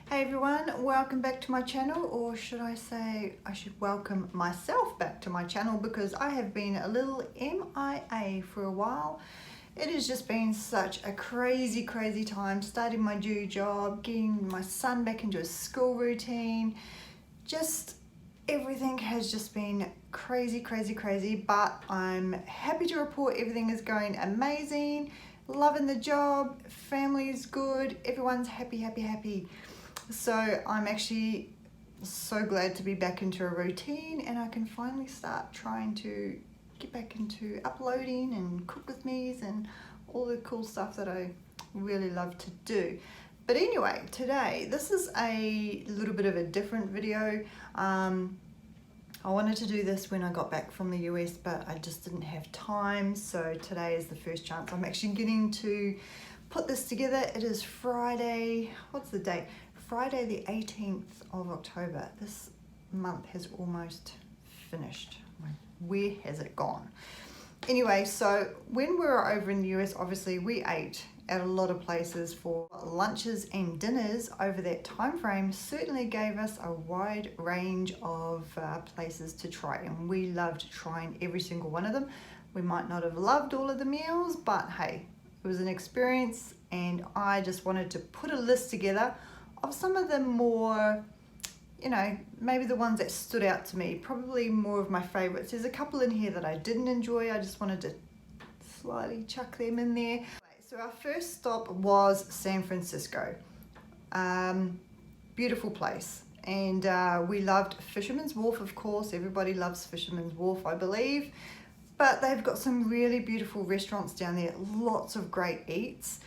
Hey everyone, welcome back to my channel, or should I say I should welcome myself back to my channel because I have been a little MIA for a while. It has just been such a crazy time starting my new job, getting my son back into his school routine. Just everything has just been crazy, but I'm happy to report everything is going amazing. Loving the job, family's good, everyone's happy. So I'm actually so glad to be back into a routine and I can finally start trying to get back into uploading and cook with me's and all the cool stuff that I really love to do. But anyway, today, this is a little bit of a different video. I wanted to do this when I got back from the US, but I just didn't have time. So today is the first chance I'm actually getting to put this together. It is Friday, what's the date? Friday the 18th of October. This month has almost finished. Where has it gone? Anyway, so when we were over in the US, obviously we ate at a lot of places for lunches and dinners over that time frame. Certainly gave us a wide range of places to try, and we loved trying every single one of them. We might not have loved all of the meals, but hey, it was an experience, and I just wanted to put a list together of some of the more, maybe the ones that stood out to me, probably more of my favorites. There's a couple in here that I didn't enjoy. I just wanted to slightly chuck them in there. So our first stop was San Francisco. Beautiful place. And we loved Fisherman's Wharf, of course. Everybody loves Fisherman's Wharf, I believe. But they've got some really beautiful restaurants down there, lots of great eats.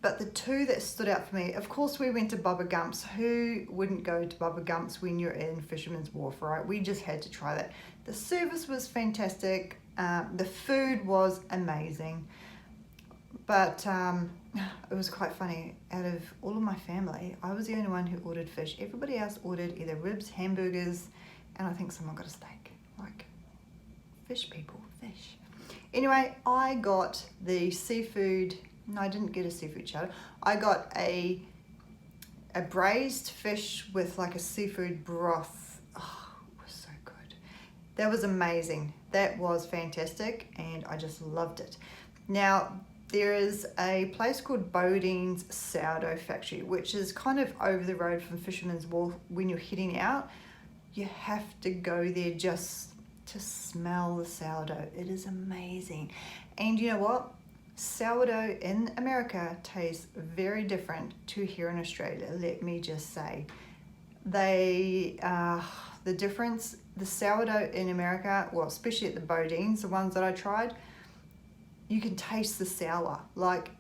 But the two that stood out for me, of course, we went to Bubba Gump's. Who wouldn't go to Bubba Gump's when you're in Fisherman's Wharf, right? We just had to try that. The service was fantastic. The food was amazing. But it was quite funny. Out of all of my family, I was the only one who ordered fish. Everybody else ordered either ribs, hamburgers, and I think someone got a steak. Like, fish people, fish. Anyway, I got the seafood. No, I didn't get a seafood chowder. I got a braised fish with like a seafood broth. Oh, it was so good. That was amazing. That was fantastic, and I just loved it. Now, there is a place called Bodine's Sourdough Factory, which is kind of over the road from Fisherman's Wharf. When you're heading out, you have to go there just to smell the sourdough. It is amazing. And you know what? Sourdough in America tastes very different to here in Australia, let me just say. The difference, the sourdough in America, well, especially at the Bodine's, the ones that I tried, you can taste the sour. Like,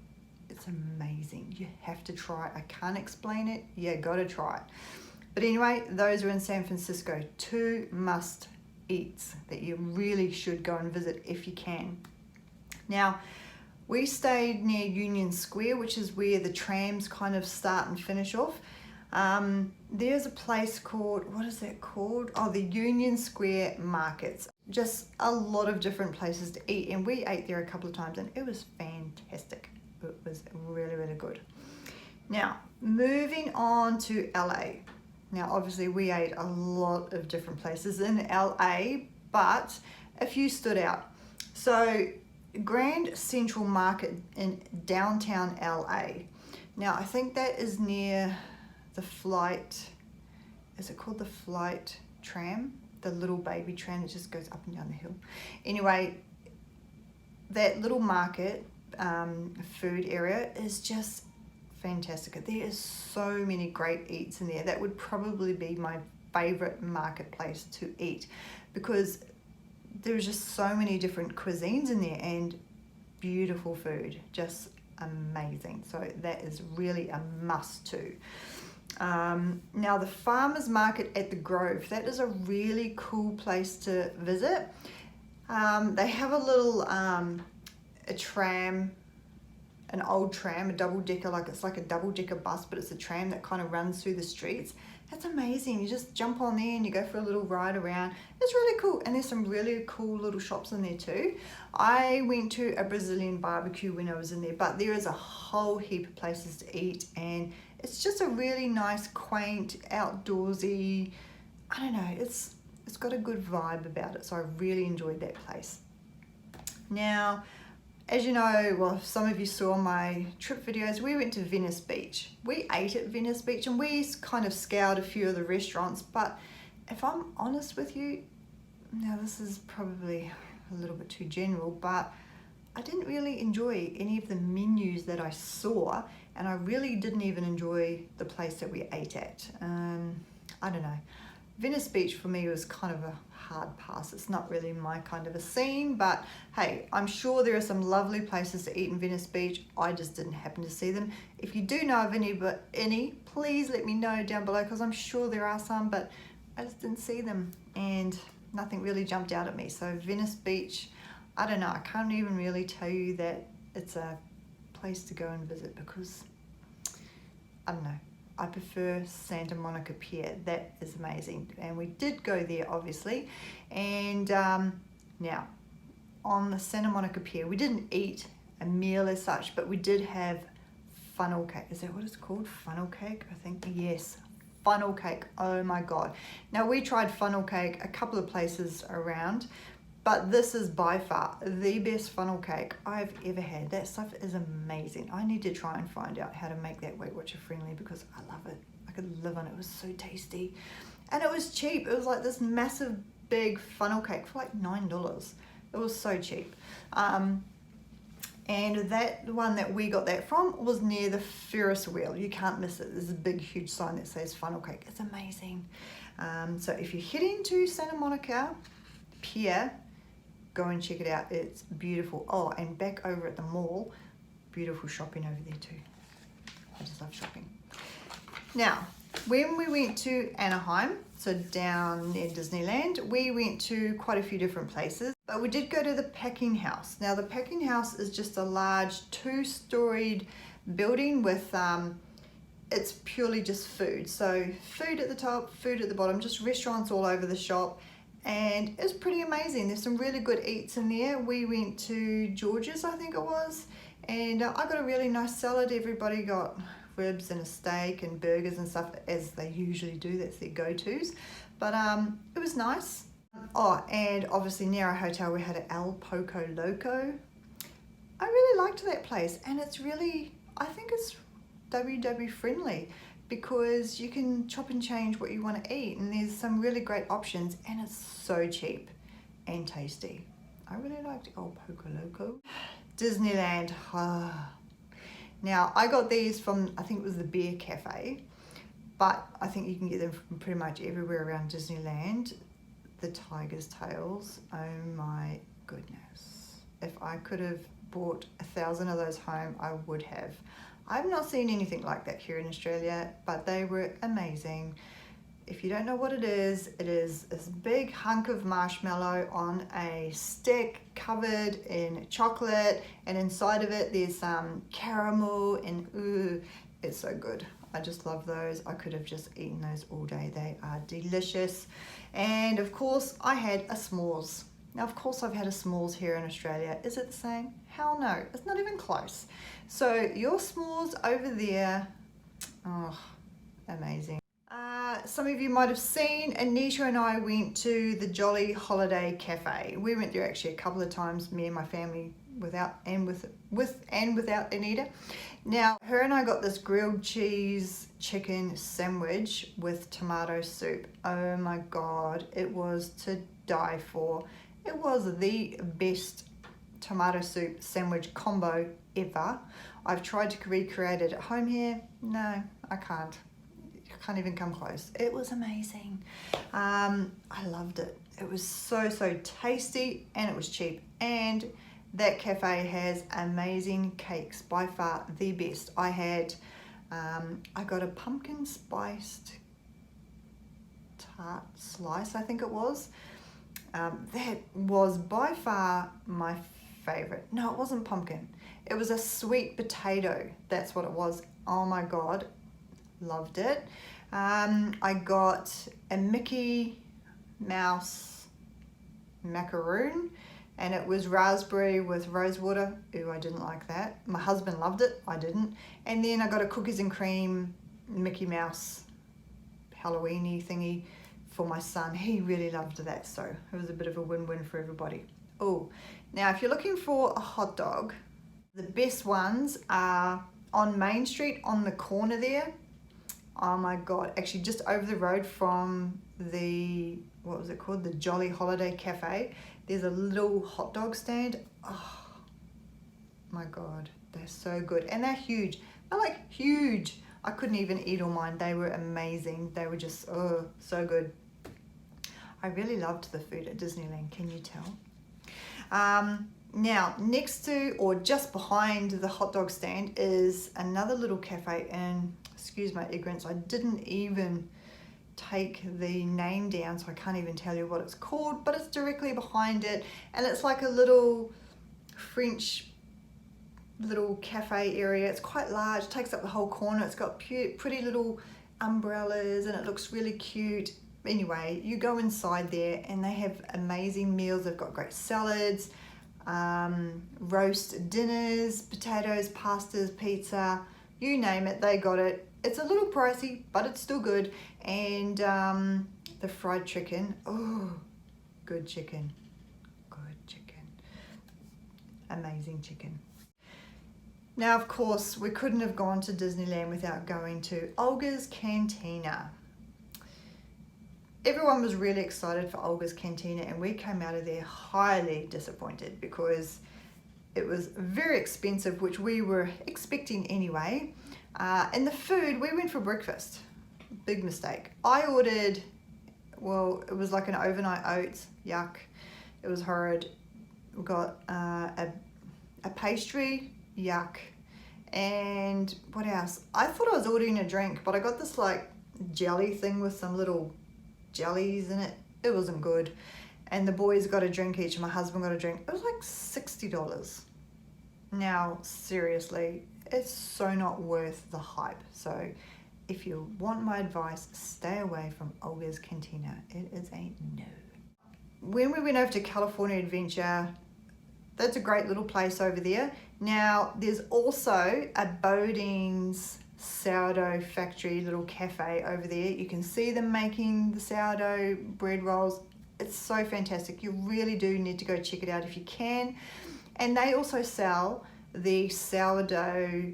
it's amazing. You have to try it. I can't explain it. You gotta try it. But anyway, those are in San Francisco. Two must eats that you really should go and visit if you can. Now, we stayed near Union Square, which is where the trams kind of start and finish off. There's a place called, what is that called? Oh, the Union Square Markets. Just a lot of different places to eat, and we ate there a couple of times and it was fantastic. It was really good. Now, moving on to LA. Now, obviously we ate a lot of different places in LA, but a few stood out. So, Grand Central Market in downtown LA. Now, I think that is near the Flight, is it called the Flight tram? The little baby tram that just goes up and down the hill. Anyway, that little market food area is just fantastic. There is so many great eats in there. That would probably be my favorite marketplace to eat because there's just so many different cuisines in there and beautiful food, just amazing. So that is really a must too. Now, the farmers market at the Grove, that is a really cool place to visit. They have a little a tram, an old tram, a double-decker, like it's like a double-decker bus, but it's a tram that kind of runs through the streets. That's amazing. You just jump on there and you go for a little ride around. It's really cool, and there's some really cool little shops in there too. I went to a Brazilian barbecue when I was in there, but there is a whole heap of places to eat, and It's just a really nice, quaint, outdoorsy, I don't know, it's got a good vibe about it. So I really enjoyed that place. Now, as you know, well, some of you saw my trip videos, we went to Venice Beach. We ate at Venice Beach and we kind of scoured a few of the restaurants, but if I'm honest with you, now this is probably a little bit too general, but I didn't really enjoy any of the menus that I saw, and I really didn't even enjoy the place that we ate at. I don't know. Venice Beach for me was kind of a hard pass. It's not really my kind of a scene, but hey, I'm sure there are some lovely places to eat in Venice Beach. I just didn't happen to see them. If you do know of any, please let me know down below, because I'm sure there are some, but I just didn't see them and nothing really jumped out at me. So Venice Beach, I don't know, I can't even really tell you that it's a place to go and visit, because I don't know, I prefer Santa Monica Pier. That is amazing, and we did go there obviously. And now on the Santa Monica Pier, we didn't eat a meal as such, but we did have funnel cake. Is that what it's called? Funnel cake, I think. Yes, funnel cake. Oh my god. Now we tried funnel cake a couple of places around, but this is by far the best funnel cake I've ever had. That stuff is amazing. I need to try and find out how to make that Weight Watcher friendly, because I love it. I could live on it. It was so tasty. And it was cheap. It was like this massive big funnel cake for like $9. It was so cheap. And that one that we got that from was near the Ferris wheel. You can't miss it. There's a big huge sign that says funnel cake. It's amazing. So if you're heading to Santa Monica Pier, go and check it out. It's beautiful. Oh, and back over at the mall, beautiful shopping over there too. I just love shopping. Now, when we went to Anaheim, so down near Disneyland, we went to quite a few different places, but we did go to the Packing House. Now, the Packing House is just a large 2-storied building with, it's purely just food. So food at the top, food at the bottom, just restaurants all over the shop. And it's pretty amazing. There's some really good eats in there. We went to George's, I think it was, and I got a really nice salad. Everybody got ribs and a steak and burgers and stuff, as they usually do. That's their go-tos. But it was nice. Oh, and obviously near our hotel we had an El Poco Loco. I really liked that place, and it's really, I think it's WW friendly, because you can chop and change what you want to eat, and there's some really great options, and it's so cheap and tasty. I really liked El Poco Loco. Disneyland. Now I got these from, I think it was the Bear Cafe, but I think you can get them from pretty much everywhere around Disneyland. The Tiger's Tails, oh my goodness. If I could have bought 1,000 of those home, I would have. I've not seen anything like that here in Australia, but they were amazing. If you don't know what it is this big hunk of marshmallow on a stick covered in chocolate, and inside of it there's some caramel, and ooh, it's so good. I just love those. I could have just eaten those all day. They are delicious. And of course I had a s'mores. Now, of course, I've had a s'mores here in Australia. Is it the same? Hell no, it's not even close. So your s'mores over there, oh, amazing. Some of you might have seen, Anisha and I went to the Jolly Holiday Cafe. We went there actually a couple of times, me and my family, without Anita. Now, her and I got this grilled cheese chicken sandwich with tomato soup. Oh my God, it was to die for. It was the best tomato soup sandwich combo ever. I've tried to recreate it at home here. No, I can't. I can't even come close. It was amazing. I loved it. It was so tasty, and it was cheap. And that cafe has amazing cakes, by far the best. I got a pumpkin spiced tart slice, I think it was. That was by far my favorite. No, it wasn't pumpkin. It was a sweet potato. That's what it was. Oh my God, loved it. I got a Mickey Mouse macaroon, and it was raspberry with rose water. Ooh, I didn't like that. My husband loved it. I didn't. And then I got a cookies and cream Mickey Mouse Halloweeny thingy for my son. He really loved that, so it was a bit of a win-win for everybody. Oh, now if you're looking for a hot dog, the best ones are on Main Street on the corner there. Oh my God, actually just over the road from the, what was it called? The Jolly Holiday Cafe. There's a little hot dog stand. Oh my God, they're so good. And they're huge. They're like huge. I couldn't even eat all mine. They were amazing. They were just, oh, so good. I really loved the food at Disneyland, can you tell? Now, next to or just behind the hot dog stand is another little cafe, and excuse my ignorance, I didn't even take the name down, so I can't even tell you what it's called, but it's directly behind it, and it's like a little French little cafe area. It's quite large, takes up the whole corner. It's got pretty little umbrellas and it looks really cute. Anyway, you go inside there and they have amazing meals. They've got great salads, roast dinners, potatoes, pastas, pizza, you name it, they got it. It's a little pricey, but it's still good. And the fried chicken, oh, good chicken, amazing chicken. Now, of course, we couldn't have gone to Disneyland without going to Olga's Cantina. Everyone was really excited for Olga's Cantina, and we came out of there highly disappointed because it was very expensive, which we were expecting anyway. And the food, we went for breakfast. Big mistake. I ordered, well, it was like an overnight oats. Yuck. It was horrid. We got a pastry. Yuck. And what else? I thought I was ordering a drink, but I got this like jelly thing with some little jellies in it. It wasn't good. And the boys got a drink each, and my husband got a drink. It was like $60. Now, seriously, it's so not worth the hype. So if you want my advice, stay away from Olga's Cantina. It is a no. When we went over to California Adventure, that's a great little place over there. Now, there's also a Bodean's sourdough factory little cafe over there. You can see them making the sourdough bread rolls. It's so fantastic. You really do need to go check it out if you can. And they also sell the sourdough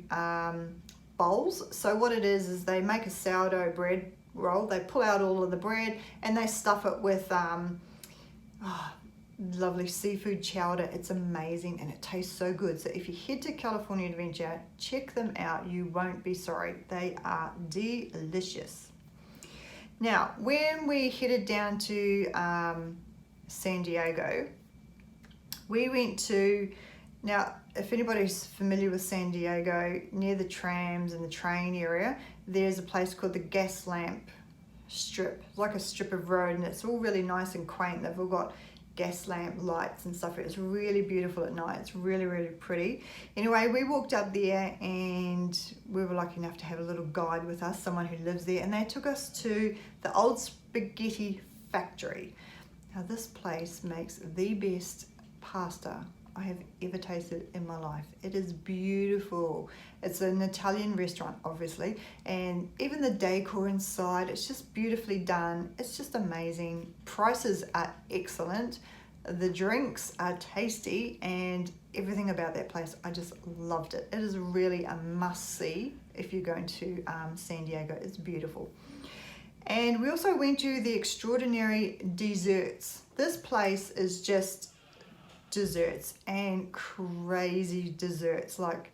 bowls. So what it is they make a sourdough bread roll. They pull out all of the bread and they stuff it with lovely seafood chowder. It's amazing and it tastes so good. So if you head to California Adventure, check them out. You won't be sorry. They are delicious. Now, when we headed down to San Diego, we went to, now if anybody's familiar with San Diego, near the trams and the train area, there's a place called the Gaslamp Strip, like a strip of road, and it's all really nice and quaint. They've all got gas lamp lights and stuff. It's really beautiful at night. It's really, really pretty. Anyway, we walked up there and we were lucky enough to have a little guide with us, someone who lives there, and they took us to the Old Spaghetti Factory. Now this place makes the best pasta I have ever tasted in my life. It is beautiful. It's an Italian restaurant, obviously, and even the decor inside, it's just beautifully done. It's just amazing. Prices are excellent. The drinks are tasty, and everything about that place, I just loved it. It is really a must-see if you're going to San Diego. It's beautiful. And we also went to the Extraordinary Desserts. This place is just desserts and crazy desserts, like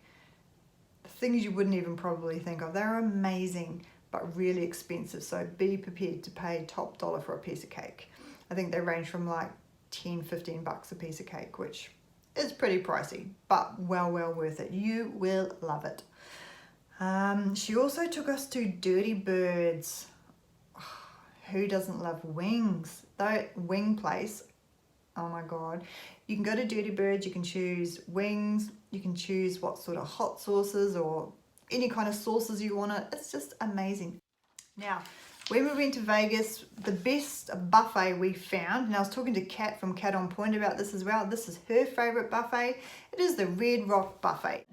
things you wouldn't even probably think of. They're amazing but really expensive, so be prepared to pay top dollar for a piece of cake. I think they range from like 10-15 bucks a piece of cake, which is pretty pricey, but well worth it. You will love it. She also took us to Dirty Birds. Who doesn't love wings? That wing place, oh my God. You can go to Dirty Birds, you can choose wings, you can choose what sort of hot sauces or any kind of sauces you want. It's just amazing. Now, When we went to Vegas, the best buffet we found, and I was talking to Kat from Cat on Point about this as well. This is her favorite buffet. It is the Red Rock Buffet.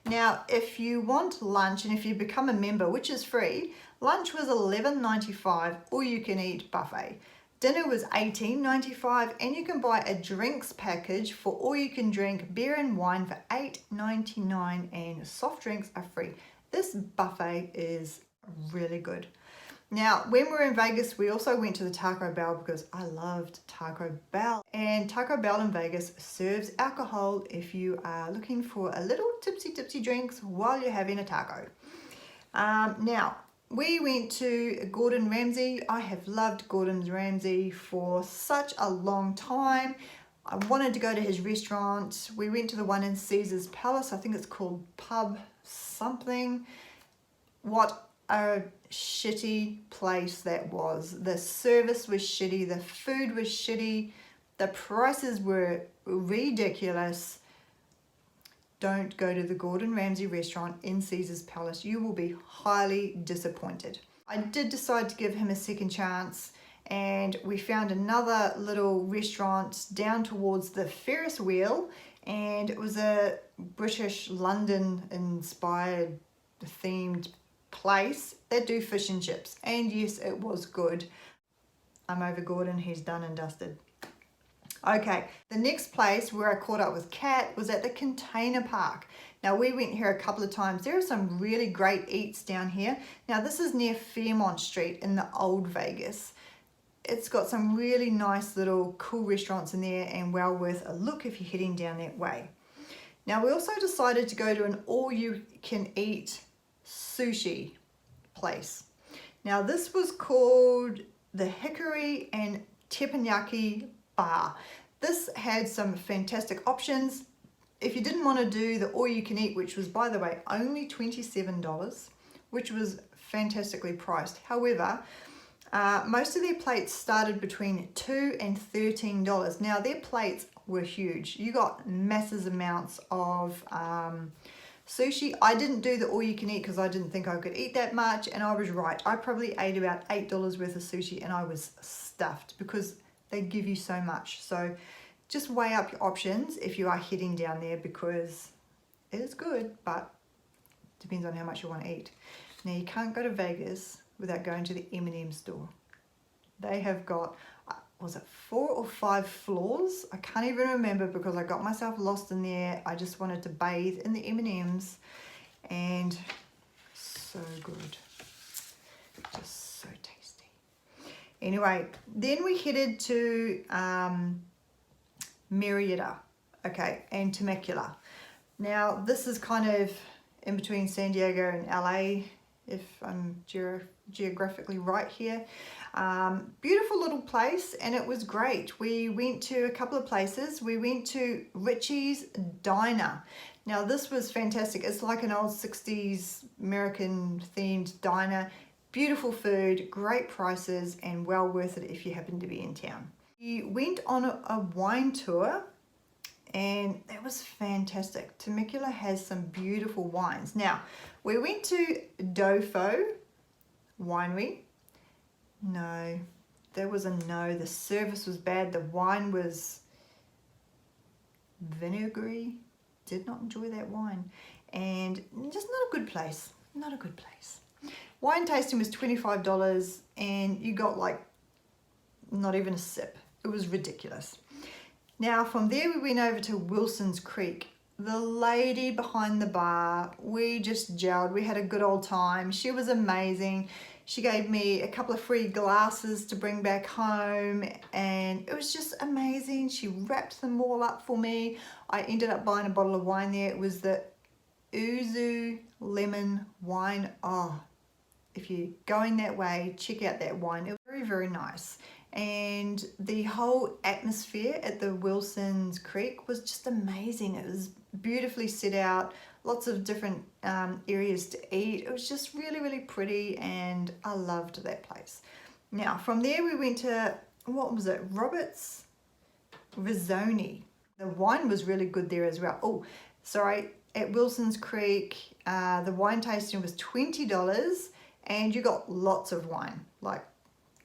Now, if you want lunch and if you become a member, which is free, lunch was $11.95, all you can eat buffet. Dinner was $18.95, and you can buy a drinks package for all you can drink beer and wine for $8.99, and soft drinks are free. This buffet is really good. Now, when we were in Vegas, we also went to the Taco Bell because I loved Taco Bell. And Taco Bell in Vegas serves alcohol if you are looking for a little tipsy drinks while you're having a taco. Now, we went to Gordon Ramsay. I have loved Gordon Ramsay for such a long time. I wanted to go to his restaurant. We went to the one in Caesar's Palace. I think it's called Pub something. What a shitty place that was. The service was shitty, the food was shitty, the prices were ridiculous. Don't go to the Gordon Ramsay restaurant in Caesar's Palace. You will be highly disappointed. I did decide to give him a second chance, and we found another little restaurant down towards the Ferris wheel, and it was a British London inspired themed place that do fish and chips, and yes, it was good. I'm over Gordon, he's done and dusted. Okay, the next place where I caught up with Kat was at the Container Park. Now, we went here a couple of times. There are some really great eats down here. Now, this is near Fairmont Street in the old Vegas. It's got some really nice little cool restaurants in there and well worth a look if you're heading down that way. Now, we also decided to go to an all-you-can-eat sushi place. Now, this was called the Hikari and Teppanyaki Bar. This had some fantastic options. If you didn't want to do the all-you-can-eat, which was, by the way, only $27, which was fantastically priced. However, most of their plates started between $2 and $13. Now, their plates were huge. You got massive amounts of sushi. I didn't do the all-you-can-eat because I didn't think I could eat that much, and I was right. I probably ate about $8 worth of sushi, and I was stuffed because they give you so much. So just weigh up your options if you are heading down there, because it is good, but depends on how much you want to eat. Now, you can't go to Vegas without going to the M&M store. They have got, was it 4 or 5 floors? I can't even remember because I got myself lost in there. I just wanted to bathe in the M&Ms, and so good. Just so tasty. Anyway, then we headed to Murrieta, okay, and Temecula. Now, this is kind of in between San Diego and LA, if I'm geographically right here. Beautiful little place, and it was great. We went to a couple of places. We went to Richie's Diner. Now, this was fantastic. It's like an old 60s American themed diner. Beautiful food, great prices, and well worth it if you happen to be in town. We went on a wine tour, and that was fantastic. Temecula has some beautiful wines. Now, we went to Dofo Winery. No, there was a no. The service was bad. The wine was vinegary. Did not enjoy that wine. And just not a good place. Not a good place. Wine tasting was $25, and you got like not even a sip. It was ridiculous. Now, from there we went over to Wilson's Creek. The lady behind the bar, we just gelled. We had a good old time. She was amazing. She gave me a couple of free glasses to bring back home, and it was just amazing. She wrapped them all up for me. I ended up buying a bottle of wine there. It was the Yuzu lemon wine. Oh, if you're going that way, check out that wine. It was very, very nice. And the whole atmosphere at the Wilson's Creek was just amazing. It was beautifully set out, lots of different areas to eat. It was just really, really pretty, and I loved that place. Now, from there we went to, what was it, Robert's Rizzoni. The wine was really good there as well. Oh, sorry, at Wilson's Creek, the wine tasting was $20, and you got lots of wine, like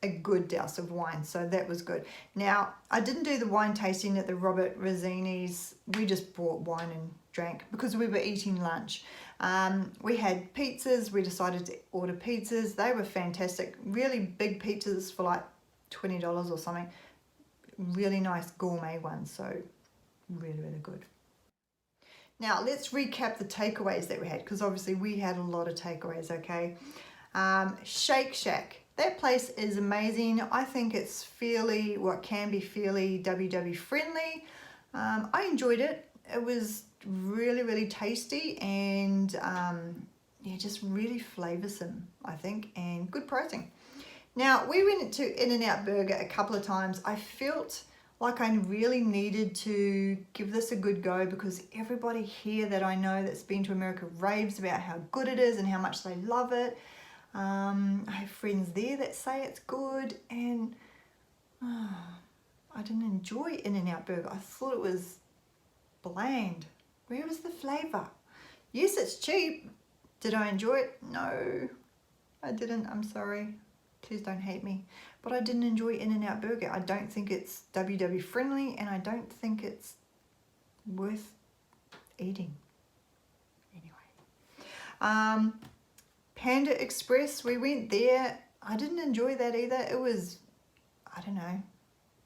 a good douse of wine, so that was good. Now, I didn't do the wine tasting at the Robert Rossini's. We just bought wine and drank because we were eating lunch. We had pizzas. We decided to order pizzas. They were fantastic, really big pizzas for like $20 or something. Really nice gourmet ones, so really, really good. Now, let's recap the takeaways that we had, because obviously we had a lot of takeaways, okay? Shake Shack. That place is amazing. I think it's fairly, what can be fairly WW friendly. I enjoyed it. It was really, really tasty and yeah, just really flavoursome, I think, and good pricing. Now, we went to In-N-Out Burger a couple of times. I felt like I really needed to give this a good go because everybody here that I know that's been to America raves about how good it is and how much they love it. I have friends there that say it's good, and I didn't enjoy In-N-Out Burger. I thought it was bland. Where was the flavour? Yes, it's cheap. Did I enjoy it? No, I didn't. I'm sorry. Please don't hate me. But I didn't enjoy In-N-Out Burger. I don't think it's WW friendly, and I don't think it's worth eating. Anyway. Panda Express, we went there. I didn't enjoy that either. It was, I don't know.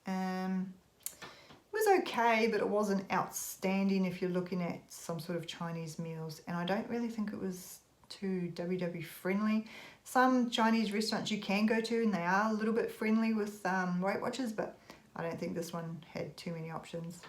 It was okay, but it wasn't outstanding if you're looking at some sort of Chinese meals. And I don't really think it was too WW friendly. Some Chinese restaurants you can go to and they are a little bit friendly with Weight Watchers, but I don't think this one had too many options.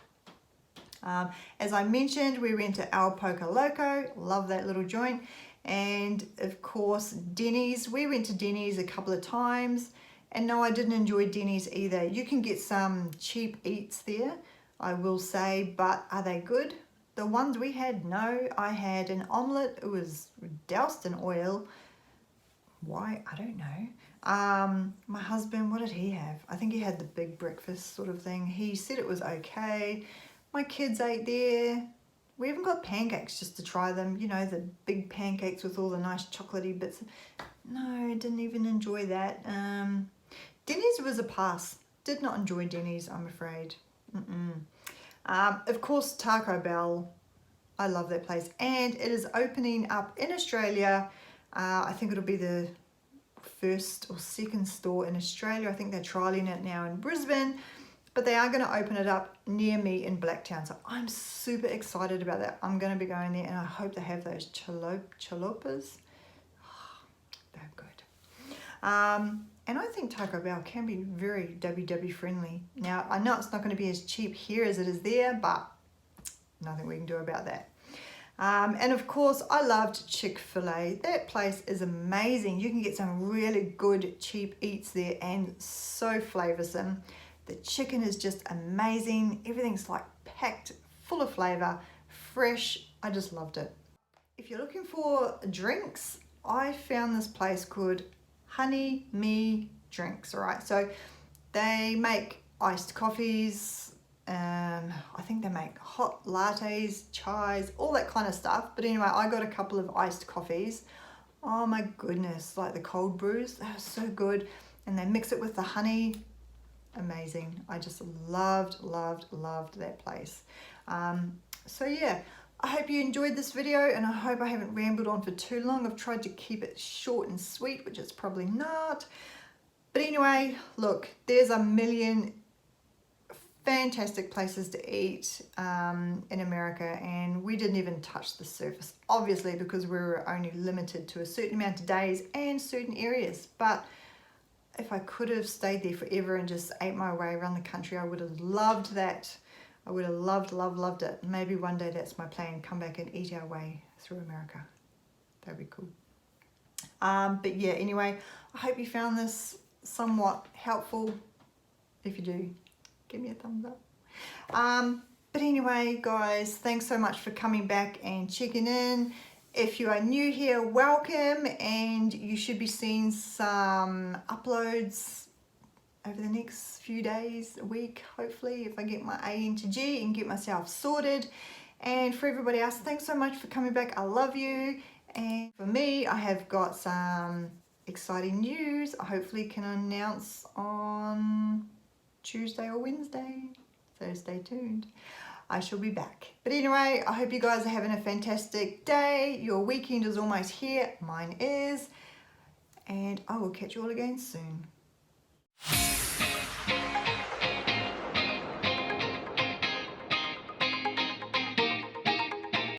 As I mentioned, we went to El Poco Loco. Love that little joint. And of course, Denny's. We went to Denny's a couple of times. And no, I didn't enjoy Denny's either. You can get some cheap eats there, I will say, but are they good? The ones we had, no. I had an omelette. It was doused in oil. Why? I don't know. My husband, what did he have? I think he had the big breakfast sort of thing. He said it was okay. My kids ate there. We haven't got pancakes just to try them. You know, the big pancakes with all the nice chocolatey bits. No, I didn't even enjoy that. Denny's was a pass. Did not enjoy Denny's, I'm afraid. Of course, Taco Bell. I love that place. And it is opening up in Australia. I think it'll be the first or second store in Australia. I think they're trialing it now in Brisbane. But they are going to open it up near me in Blacktown. So I'm super excited about that. I'm going to be going there and I hope they have those chalupas. Oh, they're good. And I think Taco Bell can be very WW friendly. Now, I know it's not going to be as cheap here as it is there, but nothing we can do about that. And of course, I loved Chick-fil-A. That place is amazing. You can get some really good cheap eats there and so flavoursome. The chicken is just amazing. Everything's like packed full of flavour, fresh. I just loved it. If you're looking for drinks, I found this place called Honey Me Drinks, all right? So they make iced coffees. I think they make hot lattes, chais, all that kind of stuff. But anyway, I got a couple of iced coffees. Oh my goodness, like the cold brews, they are so good. And they mix it with the honey. Amazing. I just loved that place. So yeah, I hope you enjoyed this video and I hope I haven't rambled on for too long. I've tried to keep it short and sweet, which it's probably not. But anyway, look, there's a million fantastic places to eat in America, and we didn't even touch the surface, obviously, because we were only limited to a certain amount of days and certain areas. But if I could have stayed there forever and just ate my way around the country, I would have loved that. I would have loved it. Maybe one day that's my plan, come back and eat our way through America. That'd be cool. But yeah, anyway, I hope you found this somewhat helpful. If you do, give me a thumbs up. But anyway, guys, thanks so much for coming back and checking in. If you are new here, welcome, and you should be seeing some uploads over the next few days, a week, hopefully, if I get my A into G and get myself sorted. And for everybody else, thanks so much for coming back. I love you. And for me, I have got some exciting news I hopefully can announce on Tuesday or Wednesday. So stay tuned. I shall be back. But anyway, I hope you guys are having a fantastic day. Your weekend is almost here. Mine is. And I will catch you all again soon.